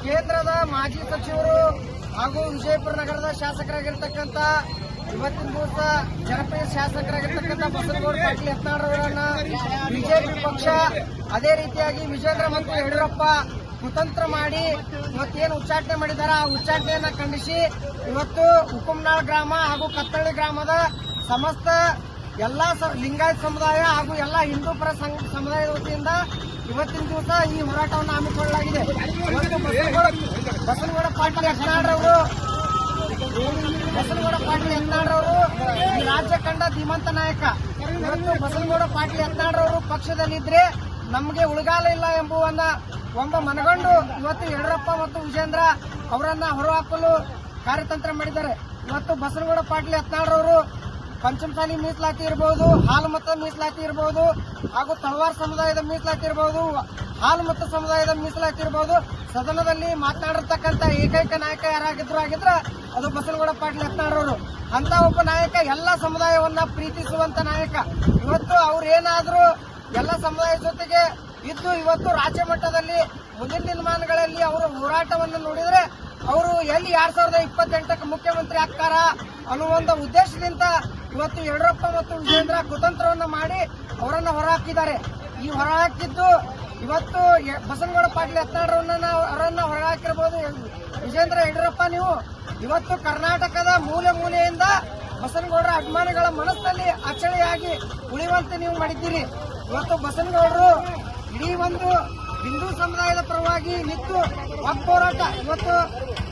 ಕೇಂದ್ರದ ಮಾಜಿ ಸಚಿವರು ಹಾಗೂ ವಿಜಯಪುರ ನಗರದ ಶಾಸಕರಾಗಿರ್ತಕ್ಕಂಥ ಇವತ್ತಿನ ದಿವಸ ಜನಪ್ರಿಯ ಶಾಸಕರಾಗಿರ್ತಕ್ಕಂಥ ಬಸನಗೌಡ ಪಾಟೀಲ್ ಯತ್ನಾಳರವರನ್ನ ಬಿಜೆಪಿ ಪಕ್ಷ ಅದೇ ರೀತಿಯಾಗಿ ವಿಜೇಂದ್ರ ಮತ್ತು ಯಡಿಯೂರಪ್ಪ ಕುತಂತ್ರ ಮಾಡಿ ಇವತ್ತೇನು ಉಚ್ಚಾಟನೆ ಮಾಡಿದ್ದಾರೆ ಆ ಉಚ್ಚಾಟನೆಯನ್ನ ಖಂಡಿಸಿ ಇವತ್ತು ಹುಕುಂನಾಳ್ ಗ್ರಾಮ ಹಾಗೂ ಕತ್ತಳ್ಳಿ ಗ್ರಾಮದ ಸಮಸ್ತ ಎಲ್ಲಾ ಲಿಂಗಾಯತ ಸಮುದಾಯ ಹಾಗೂ ಎಲ್ಲಾ ಹಿಂದೂ ಪರ ಸಮುದಾಯದ ವತಿಯಿಂದ ಇವತ್ತಿನ ದಿವಸ ಈ ಹೋರಾಟವನ್ನು ಹಮ್ಮಿಕೊಳ್ಳಲಾಗಿದೆ. ಇವತ್ತು ಬಸನಗೌಡ ಪಾಟೀಲ್ ಯತ್ನಾಳರವರು ಈ ರಾಜ್ಯ ಕಂಡ ಧೀಮಂತ ನಾಯಕ. ಇವತ್ತು ಬಸನಗೌಡ ಪಾಟೀಲ್ ಯತ್ನಾಳರವರು ಪಕ್ಷದಲ್ಲಿದ್ರೆ ನಮಗೆ ಉಳಿಗಾಲ ಇಲ್ಲ ಎಂಬ ಮನಗಂಡು ಇವತ್ತು ಯಡಿಯೂರಪ್ಪ ಮತ್ತು ವಿಜೇಂದ್ರ ಅವರನ್ನ ಹೊರಹಾಕಲು ಕಾರ್ಯತಂತ್ರ ಮಾಡಿದ್ದಾರೆ. ಇವತ್ತು ಬಸನಗೌಡ ಪಾಟೀಲ್ ಯತ್ನಾಳರವರು ಪಂಚಮಸಾಲಿ ಮೀಸಲಾತಿ ಇರಬಹುದು, ಹಾಲು ಮತ ಮೀಸಲಾತಿ ಇರಬಹುದು, ಹಾಗೂ ತಳವಾರ ಸಮುದಾಯದ ಮೀಸಲಾತಿ ಇರಬಹುದು, ಹಾಲು ಮತ ಸಮುದಾಯದ ಮೀಸಲಾತಿ ಇರಬಹುದು. ಸದನದಲ್ಲಿ ಮಾತನಾಡಿರ್ತಕ್ಕಂಥ ಏಕೈಕ ನಾಯಕ ಯಾರಾಗಿದ್ರೆ ಅದು ಬಸನಗೌಡ ಪಾಟೀಲ್ ಯತ್ನಾಳರವರು. ಅಂತ ಒಬ್ಬ ನಾಯಕ ಎಲ್ಲ ಸಮುದಾಯವನ್ನ ಪ್ರೀತಿಸುವಂತ ನಾಯಕ. ಇವತ್ತು ಅವ್ರೇನಾದ್ರೂ ಎಲ್ಲ ಸಮುದಾಯದ ಜೊತೆಗೆ ಇದ್ದು ಇವತ್ತು ರಾಜ್ಯ ಮಟ್ಟದಲ್ಲಿ ಮುಂದಿನ ದಿನಮಾನಗಳಲ್ಲಿ ಅವರ ಹೋರಾಟವನ್ನು ನೋಡಿದ್ರೆ ಅವರು ಎಲ್ಲಿ 2028ಕ್ಕೆ ಮುಖ್ಯಮಂತ್ರಿ ಆಗ್ತಾರ ಅನ್ನುವ ಒಂದು ಉದ್ದೇಶದಿಂದ ಇವತ್ತು ಯಡಿಯೂರಪ್ಪ ಮತ್ತು ವಿಜೇಂದ್ರ ಕುತಂತ್ರವನ್ನು ಮಾಡಿ ಅವರನ್ನ ಹೊರಹಾಕಿದ್ದಾರೆ. ಈ ಹೊರಹಾಕಿದ್ದು ಇವತ್ತು ಬಸನಗೌಡ ಪಾಟೀಲ್ ಯತ್ನಾಳರನ್ನ ಹೊರಹಾಕಿರಬಹುದು. ವಿಜೇಂದ್ರ ಯಡಿಯೂರಪ್ಪ ನೀವು ಇವತ್ತು ಕರ್ನಾಟಕದ ಮೂಲೆಯಿಂದ ಬಸನಗೌಡರ ಅಭಿಮಾನಿಗಳ ಮನಸ್ಸಿನಲ್ಲಿ ಅಚ್ಚಳಿಯಾಗಿ ಉಳಿಯುವಂತೆ ನೀವು ಮಾಡಿದ್ದೀರಿ. ಇವತ್ತು ಬಸನಗೌಡರು ಇಡೀ ಒಂದು ಹಿಂದೂ ಸಮುದಾಯದ ಪರವಾಗಿ ನಿಂತು ವಕ್ಫ್ ಹೋರಾಟ, ಇವತ್ತು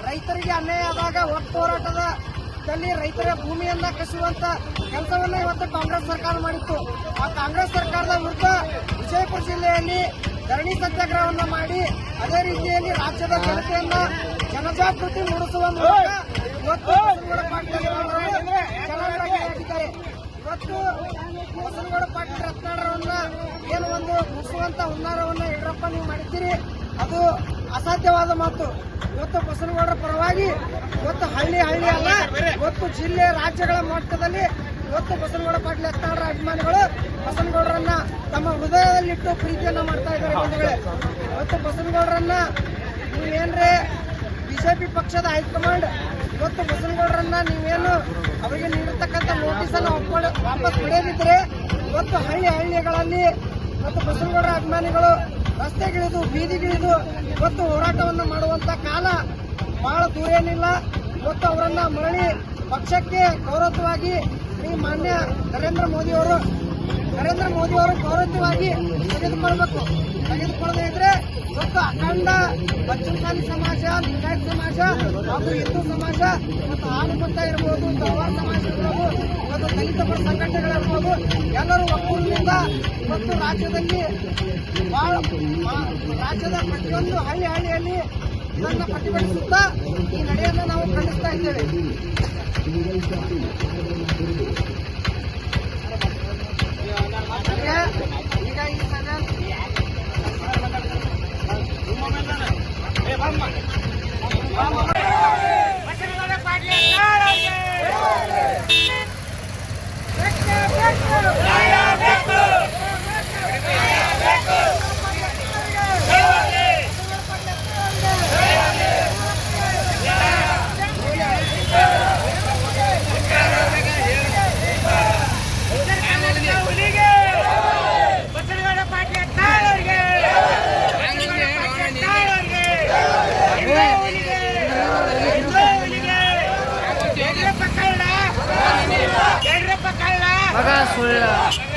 ರೈತರಿಗೆ ಅನ್ಯಾಯ ಆದಾಗ ವಕ್ಫ್ ಹೋರಾಟದಲ್ಲಿ ರೈತರ ಭೂಮಿಯನ್ನ ಕಸುವಂತ ಕೆಲಸವನ್ನ ಇವತ್ತು ಕಾಂಗ್ರೆಸ್ ಸರ್ಕಾರ ಮಾಡಿತ್ತು. ಆ ಕಾಂಗ್ರೆಸ್ ಸರ್ಕಾರದ ವಿರುದ್ಧ ವಿಜಯಪುರ ಜಿಲ್ಲೆಯಲ್ಲಿ ಧರಣಿ ಸತ್ಯಾಗ್ರಹವನ್ನ ಮಾಡಿ ಅದೇ ರೀತಿಯಲ್ಲಿ ರಾಜ್ಯದ ಜನತೆಯನ್ನ ಜನಜಾಗೃತಿ ಮೂಡಿಸುವ ಮೂಲಕ ಇವತ್ತು ಬಸನಗೌಡ ಪಾಟೀಲ್ ಚಲಾವಣೆಯಾಗಿದ್ದಾರೆ. ಇವತ್ತು ಬಸನಗೌಡ ಪಾಟೀಲ್ ಯತ್ನಾಳರನ್ನ ಏನು ಒಂದು ಮುಗಿಸುವಂತ ಹುನ್ನಾರವನ್ನ ಯಡಿಯೂರಪ್ಪ ನೀವು ಮಾಡಿದ್ದೀರಿ, ಅದು ಅಸಾಧ್ಯವಾದ ಮಾತು. ಇವತ್ತು ಬಸನಗೌಡರ ಪರವಾಗಿ ಇವತ್ತು ಹಳ್ಳಿ ಅಲ್ಲ, ಇವತ್ತು ಜಿಲ್ಲೆ ರಾಜ್ಯಗಳ ಮಟ್ಟದಲ್ಲಿ ಇವತ್ತು ಬಸನಗೌಡ ಪಾಟೀಲ್ ಯತ್ನಾಳರ ಅಭಿಮಾನಿಗಳು ಬಸನಗೌಡರನ್ನ ತಮ್ಮ ಹೃದಯದಲ್ಲಿಟ್ಟು ಪ್ರೀತಿಯನ್ನ ಮಾಡ್ತಾ ಇದ್ದಾರೆ. ಬಂಧುಗಳೇ, ಇವತ್ತು ಬಸನಗೌಡರನ್ನ ನೀವೇನ್ರೆ ಬಿಜೆಪಿ ಪಕ್ಷದ ಹೈಕಮಾಂಡ್ ಇವತ್ತು ಬಸನಗೌಡರನ್ನ ನೀವೇನು ಅವರಿಗೆ ನೀಡಿರ್ತಕ್ಕಂಥ ನೋಟಿಸ್ ಅನ್ನು ವಾಪಸ್ ಪಡೆಯದಿದ್ರೆ ಇವತ್ತು ಹಳ್ಳಿಗಳಲ್ಲಿ ಇವತ್ತು ಬಸನಗೌಡರ ಅಭಿಮಾನಿಗಳು ರಸ್ತೆಗಿಳಿದು ಬೀದಿಗಿಳಿದು ಇವತ್ತು ಹೋರಾಟವನ್ನು ಮಾಡುವಂತ ಕಾಲ ಬಹಳ ದೂರ ಏನಿಲ್ಲ. ಇವತ್ತು ಅವರನ್ನ ಮರಳಿ ಪಕ್ಷಕ್ಕೆ ಗೌರವವಾಗಿ ಈ ಮಾನ್ಯ ನರೇಂದ್ರ ಮೋದಿ ಅವರು ಗೌರವವಾಗಿ ತೆಗೆದುಕೊಳ್ಳದೇ ಇದ್ರೆ ಇವತ್ತು ಅಖಂಡ ಪಂಚಮಸಾಲಿ ಸಮಾಜ, ಲಿಂಗಾಯತ ಸಮಾಜ ಹಾಗೂ ಹಿಂದೂ ಸಮಾಜ, ಮತ್ತು ಹಾಲು ಮತ ಇರಬಹುದು, ತಳವಾರ ಸಮಾಜ ಇರಬಹುದು, ಇವತ್ತು ದಲಿತ ಪರ ಸಂಘಟನೆಗಳಿರ್ಬೋದು, ಎಲ್ಲರೂ ಒಕ್ಕೂಟದಿಂದ ಇವತ್ತು ರಾಜ್ಯದ ಪ್ರತಿಯೊಂದು ಹಳ್ಳಿಯಲ್ಲಿ ಇದನ್ನು ಪ್ರತಿಭಟಿಸುತ್ತಾ ಈ ನಡೆಯನ್ನು ನಾವು ಖಂಡಿಸ್ತಾ ಇದ್ದೇವೆ. ಈಗ ಈ Maka sudah